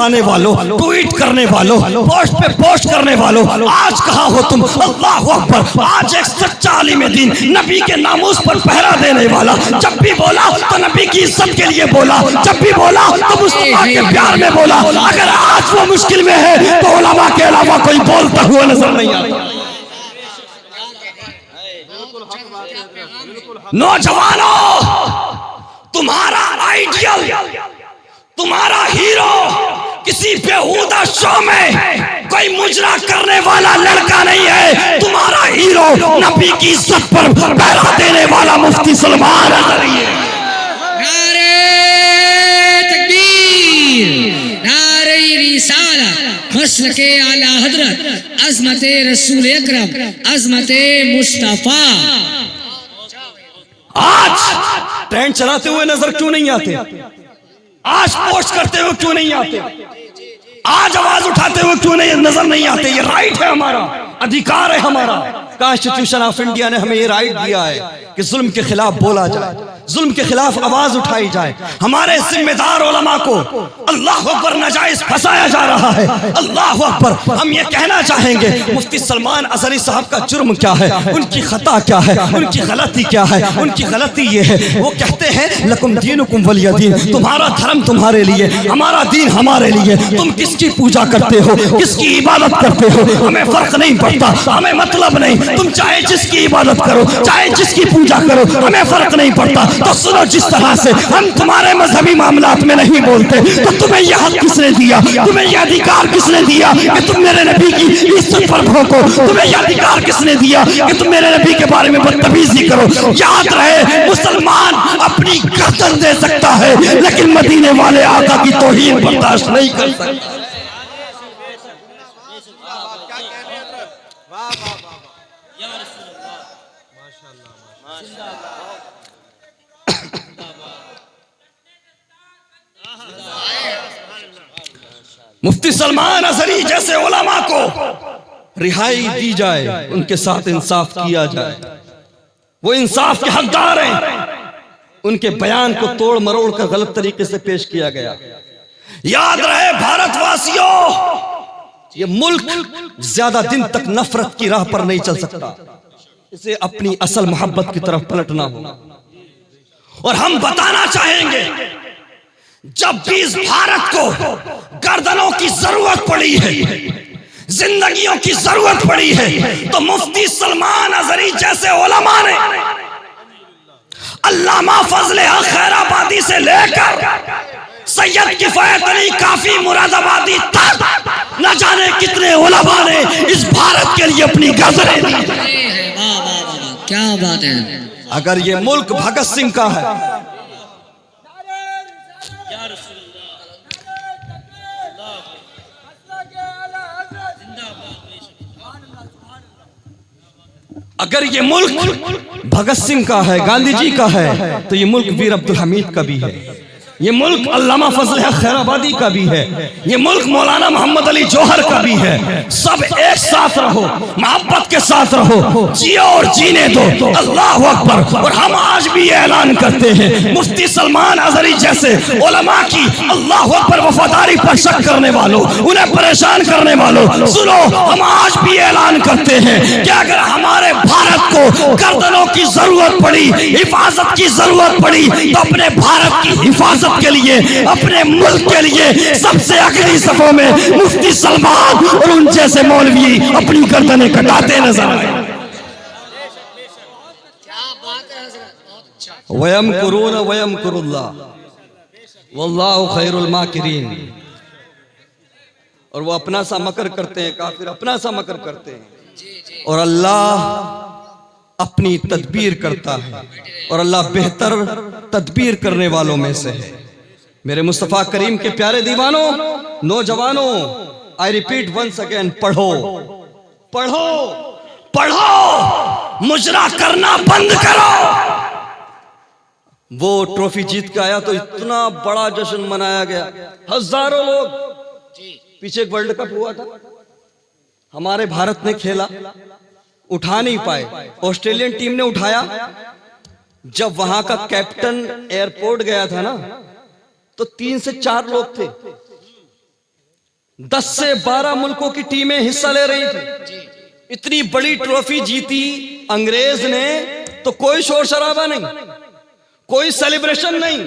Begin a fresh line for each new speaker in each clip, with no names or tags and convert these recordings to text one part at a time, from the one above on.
चढ़ाने वालों, ट्वीट करने वालों, पोस्ट पे पोस्ट करने वालों, आज कहाँ हो तुम? अल्लाह अकबर। आज एक सच्चा आलिम दीन, नबी के नामूस पर पहरा देने वाला, जब भी बोला तो नबी की इज्जत के लिए बोला, जब भी बोला तो मुस्तफा के प्यार में बोला। अगर आज वो मुश्किल में है तो उलमा के अलावा कोई बोलता हुआ नजर नहीं आता। नौजवानों, तुम्हारा आइडियल, तुम्हारा हीरो किसी बेहुदा शो में कोई मुजरा करने वाला लड़का नहीं है। तुम्हारा हीरो नबी की इज्जत पर पहरा देने वाला मुफ्ती सलमान अज़हरी है।
नारे तकबीर, नारे रिसालत, मसलके आला हजरत, अज़मते रसूल अकरम, अज़मते मुस्तफा।
आज ट्रेंड चलाते हुए नजर क्यों नहीं आते? आज पोस्ट करते हुए क्यों नहीं आते? आज आवाज उठाते हुए क्यों नहीं नजर नहीं आते? ये राइट है हमारा, अधिकार है हमारा। कॉन्स्टिट्यूशन ऑफ इंडिया ने हमें ये राइट दिया है कि जुल्म के खिलाफ बोला जाए, जुल्म के खिलाफ आवाज उठाई जाए। हमारे जिम्मेदार उलमा को अल्लाह अकबर नाजायज फंसाया जा रहा है। अल्लाह अकबर। हम ये कहना चाहेंगे मुफ्ती सलमान अज़हरी साहब का जुर्म क्या है, उनकी खता क्या है, उनकी गलती क्या है? उनकी गलती ये है, वो कहते हैं लकुम दीनुकुम वलिय दीन, तुम्हारा धर्म तुम्हारे लिए, हमारा दीन हमारे लिए। तुम किसकी पूजा करते हो, किसकी इबादत करते हो, हमें फर्क नहीं पड़ता, हमें मतलब नहीं। तुम चाहे जिसकी इबादत करो, चाहे जिसकी पूजा करो, हमें फर्क नहीं पड़ता। तो सुनो, जिस तरह से हम तुम्हारे मजहबी मामलात में नहीं बोलते, तो तुम्हें यह हक किसने दिया, तुम्हें यह अधिकार किसने दिया कि तुम मेरे नबी की इज्जत पर भौंको? तुम्हें यह अधिकार किसने दिया कि तुम मेरे नबी के बारे में बदतमीजी करो? याद रहे, मुसलमान अपनी गर्दन दे सकता है लेकिन मदीने वाले आका की तौहीन बर्दाश्त नहीं कर सकता। मुफ्ती सलमान अज़हरी जैसे उलमा को रिहाई दी जाए, उनके साथ इंसाफ किया जाए, वो इंसाफ के हकदार हैं। उनके बयान को तोड़ मरोड़ कर गलत तरीके से पेश किया गया। याद रहे भारतवासियों, ये मुल्क ज्यादा दिन तक नफरत की राह पर नहीं चल सकता। इसे अपनी असल मोहब्बत की तरफ पलटना होगा। और हम बताना चाहेंगे, जब भी इस भारत को गर्दनों की जरूरत पड़ी है, जिंदगियों की जरूरत पड़ी है, तो मुफ्ती सलमान अज़हरी जैसे उलमा ने अल्लामा फजले हक खैराबादी से लेकर सैयद किफायत अली काफी मुरादाबादी तक न जाने कितने उलमा ने इस भारत के लिए अपनी गर्दनें दी।
क्या बात है।
अगर ये मुल्क भगत सिंह का है, अगर ये मुल्क भगत सिंह का है, गांधी जी का है, तो ये मुल्क वीर अब्दुल हमीद का भी है, ये मुल्क अल्लामा फजल हक खैराबादी का भी है, ये मुल्क मौलाना मोहम्मद अली जौहर का भी है। सब एक साथ रहो, मोहब्बत के साथ रहो, जियो और जीने दो। अल्लाह अकबर। और हम आज भी ये ऐलान करते हैं, मुफ्ती सलमान अज़हरी जैसे उलमा की अल्लाह अकबर वफादारी पर शक करने वालों, उन्हें परेशान करने वालों, सुनो, हम आज भी ऐलान करते हैं कि अगर हमारे भारत को गर्दनों की जरूरत पड़ी, हिफाजत की जरूरत पड़ी, तो अपने भारत की हिफाजत के लिए, अपने मुल्क के लिए सबसे अगली सफों में मुफ्ती सलमान और उन जैसे मौलवी अपनी गर्दनें कटाते नजर आए। वयम कुरून वयम कुरुल्लाह वल्लाहु खैरुल माकिरीन। और वो अपना सा मकर करते हैं, काफिर अपना सा मकर करते हैं, और अल्लाह अपनी तदबीर करता है, और अल्लाह बेहतर तदबीर करने वालों में से है। मेरे मुस्तफा करीम के प्यारे दीवानों, नौजवानों, आई रिपीट वंस अगेन, पढ़ो पढ़ो पढ़ो, मुजरा करना बंद करो। वो ट्रॉफी जीत के आया तो इतना बड़ा जश्न मनाया गया, हजारों लोग। पीछे एक वर्ल्ड कप हुआ था, हमारे भारत ने खेला, उठा नहीं पाए, ऑस्ट्रेलियन टीम ने उठाया। जब वहां का कैप्टन एयरपोर्ट गया था ना, तो 3 से 4 लोग थे, 10 से 12 मुल्कों की टीमें हिस्सा ले रही थी। इतनी बड़ी ट्रॉफी जीती अंग्रेज ने तो कोई शोर शराबा नहीं, कोई सेलिब्रेशन नहीं।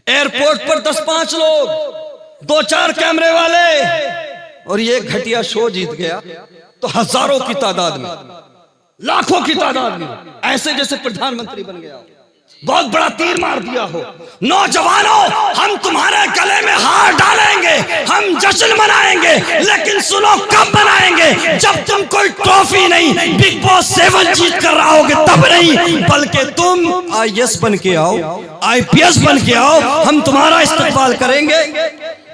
एयरपोर्ट पर 10-5 लोग, 2-4 कैमरे वाले, और ये घटिया शो जीत गया तो हजारों की तादाद में, लाखों की तादाद में, ऐसे जैसे प्रधानमंत्री बन गया, बहुत बड़ा तीर मार दिया हो। नौजवानों, हम तुम्हारे गले में हार डालेंगे, हम जश्न मनाएंगे, लेकिन सुनो कब मनाएंगे? जब तुम कोई ट्रॉफी नहीं, बिग बॉस 7 जीत कर रहोगे तब नहीं, बल्कि तुम IAS बन के आओ, IPS बन के आओ, हम तुम्हारा इस्तेमाल करेंगे।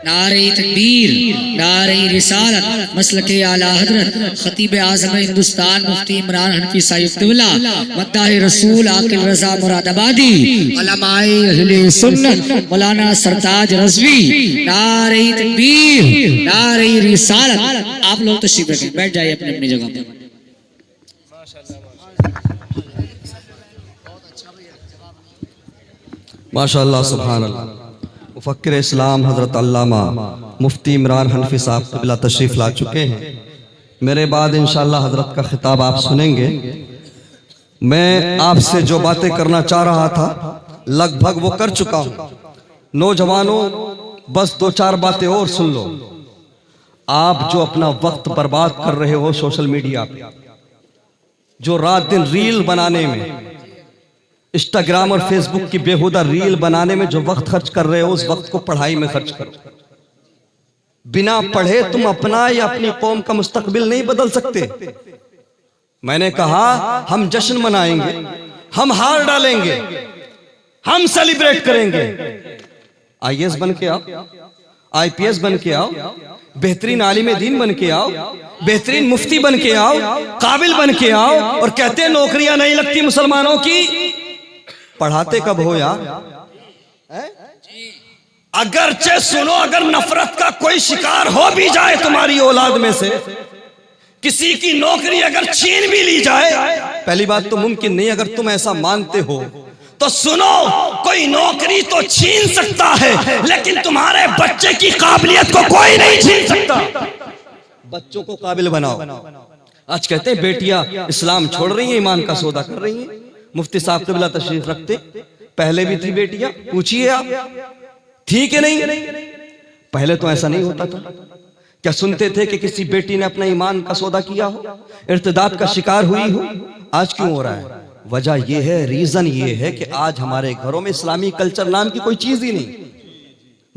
नारे तकबीर, नारे रिसालत, मसलके आला हजरत खतीब आज़म हिंदुस्तान मुफ्ती इमरान हनफी साहिब क़िबला मद्दाह रसूल आकिल रज़ा मुरादाबादी, उलमाए अहले सुन्नत मौलाना सरताज रज़वी, नारे तकबीर, नारे रिसालत। आप लोग तशरीफ रखें, बैठ जाइए अपनी अपनी जगह पर।
माशाअल्लाह, सुभान अल्लाह। मुफक्किर इस्लाम हज़रत अल्लामा मुफ्ती इमरान हनफी साहब क़िबला तशरीफ़ ला चुके हैं। मेरे बाद इंशाअल्लाह हज़रत का खिताब आप सुनेंगे। मैं आपसे जो बातें करना चाह रहा था लगभग वो कर चुका हूँ। नौजवानों, बस 2-4 बातें और सुन लो। आप जो अपना वक्त बर्बाद कर रहे हो सोशल मीडिया पे, जो रात दिन रील बनाने में, इंस्टाग्राम और फेसबुक की बेहुदा रील बनाने में जो वक्त खर्च कर रहे हो, उस वक्त को पढ़ाई में खर्च करो। बिना पढ़े तुम अपना या अपनी कौम का मुस्तकबिल नहीं बदल सकते। मैंने कहा हम जश्न मनाएंगे, हम हार डालेंगे, हम सेलिब्रेट करेंगे। IAS बन के आओ, IPS बन के आओ, बेहतरीन आलिम दीन बन के आओ, बेहतरीन मुफ्ती बन के आओ, काबिल बन के आओ, और कहते हैं नौकरियां नहीं लगती मुसलमानों की। पढ़ाते कब हो यार? अगरचे सुनो, अगर नफरत का कोई शिकार हो भी जाए तुम्हारी औलाद में से, किसी की नौकरी अगर छीन भी ली जाए, पहली बात तो मुमकिन नहीं। अगर तुम ऐसा मानते हो तो सुनो, कोई नौकरी तो छीन सकता है, लेकिन तुम्हारे बच्चे की काबिलियत को कोई नहीं छीन सकता। बच्चों को काबिल बनाओ। आज कहते हैं बेटियां इस्लाम छोड़ रही हैं, ईमान का सौदा कर रही हैं। मुफ्ती साहब क़िबला तशरीफ रखते, पहले भी थी बेटियां, पूछिए आप थी कि नहीं? पहले तो ऐसा नहीं होता था। क्या सुनते थे कि किसी बेटी ने अपना ईमान का सौदा किया हो, इर्तिदाद का शिकार हुई हो? आज क्यों हो रहा है? वजह यह है, रीजन ये है कि आज हमारे घरों में इस्लामी कल्चर नाम की कोई चीज ही नहीं,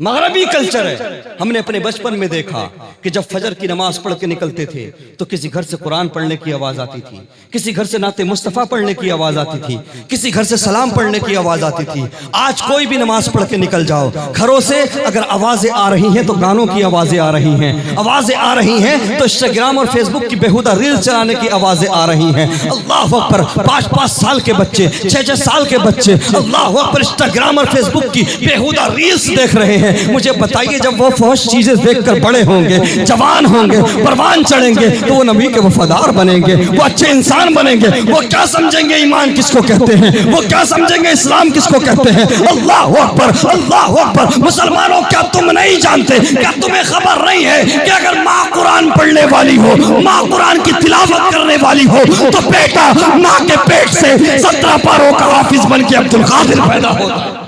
मगरबी कल्चर है। हमने अपने बचपन में देखा कि जब फजर की नमाज पढ़ के निकलते थे तो किसी घर से कुरान पढ़ने की आवाज आती थी, किसी घर से नाते मुस्तफा पढ़ने की आवाज आती थी, किसी घर से सलाम पढ़ने की आवाज आती थी। आज कोई भी नमाज पढ़ के निकल जाओ, घरों से अगर आवाजें आ रही हैं तो गानों की आवाजें आ रही हैं, आवाजें आ रही हैं तो इंस्टाग्राम और फेसबुक की बेहुदा रील चलाने की आवाजें आ रही हैं। अल्लाह अकबर, 5-5 साल के बच्चे, 6-6 साल के बच्चे, अल्लाह अकबर, इंस्टाग्राम और फेसबुक की बेहुदा रील्स देख रहे हैं। मुझे बताइए, जब वो फौज चीजें देखकर बड़े होंगे, जवान होंगे, परवान चढ़ेंगे, तो वो नबी के वफादार बनेंगे, वो अच्छे इंसान बनेंगे। वो क्या समझेंगे ईमान किसको कहते हैं, वो क्या समझेंगे इस्लाम किसको कहते हैं। अल्लाह अकबर, अल्लाह अकबर। मुसलमानों, क्या तुम नहीं जानते, क्या तुम्हें खबर नहीं है कि अगर माँ कुरान पढ़ने वाली हो, माँ कुरान की तिलावत करने वाली हो, तो बेटा माँ के पेट से 17 पारों का हाफिज बन के अब्दुल कादिर पैदा होता है।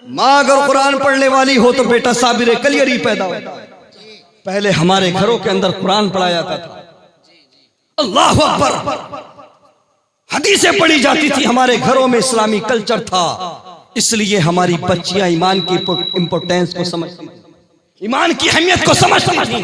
माँ अगर कुरान पढ़ने वाली हो तो बेटा साबिर कलियरी पैदा होता है। पहले हमारे घरों के अंदर कुरान पढ़ाया जाता था। अल्लाह अकबर, हदीसें पढ़ी जाती थी, हमारे घरों में इस्लामी कल्चर था। इसलिए हमारी बच्चियां ईमान की इंपोर्टेंस को समझती, ईमान की अहमियत को समझती थी।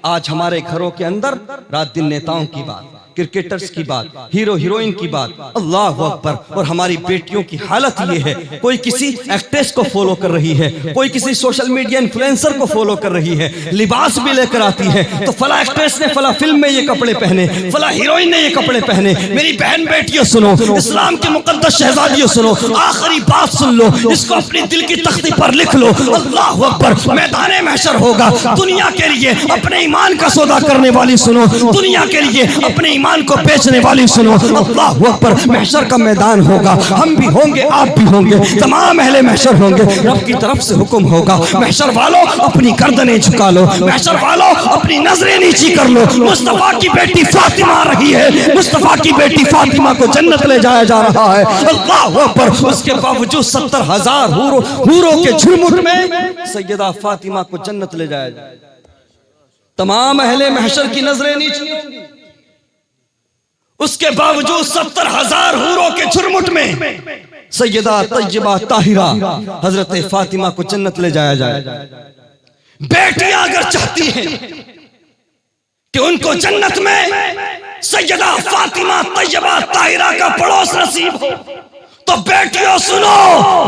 आज हमारे घरों के अंदर रात दिन नेताओं की बात, क्रिकेटर्स की बात, हीरो हीरोइन की बात, अल्लाह अकबर। और हमारी बेटियों की हालत ये है, कोई किसी एक्ट्रेस को फॉलो कर रही है, कोई किसी सोशल मीडिया इन्फ्लुएंसर को फॉलो कर रही है, लिबास भी लेकर आती है तो फला एक्ट्रेस ने फला फिल्म में ये कपड़े पहने, फला हीरोइन ने ये कपड़े पहने। मेरी बहन बेटियों सुनो, इस्लाम के मुकद्दस शहजादियों सुनो, आखिरी बात सुन लो, इसको अपनी दिल की तख्ती पर लिख लो। अल्लाह अकबर, मैदान महशर होगा, दुनिया के लिए अपने ईमान का सौदा करने वाली सुनो, दुनिया के लिए अपने ईमान को बेचने वाली सुनो, अल्लाह अकबर, महशर का मैदान होगा, हम भी होंगे, आप भी होंगे, तमाम अहले महशर होंगे। रब की तरफ से हुक्म होगा, महशर वालों अपनी गर्दनें झुका लो, महशर वालों अपनी नजरें नीची कर लो। मुस्तफा की बेटी फातिमा आ रही है, मुस्तफा की बेटी फातिमा को जन्नत ले जाया जा रहा है। अल्लाह अकबर। उसके बावजूद 70,000 हूरों के झुरमुट में सैयदा फातिमा को जन्नत ले जाया जाए। तमाम अहले महशर की नजरें नीची होंगी, उसके बावजूद 70,000 हूरों के झुरमुट में सैयदा तय्यबा ताहिरा हजरत फातिमा को जन्नत ले जाया जाए। बेटियां अगर चाहती हैं कि उनको जन्नत में सैयदा फातिमा तय्यबा ताहिरा का पड़ोस नसीब हो, तो बेटियों सुनो,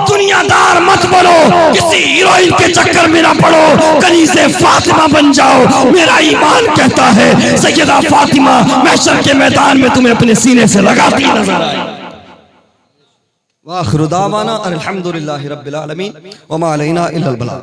दुनियादार मत बनो, किसी हीरोइन के चक्कर में ना पड़ो, कनीज़े फातिमा बन जाओ। मेरा ईमान कहता है सैयदा फातिमा महशर के मैदान में तुम्हें अपने सीने से लगाती नजर आए। वाखिरु दावाना अल्हम्दुलिल्लाहि रब्बिल आलमीन व मा अलैना इल्लल बलाग।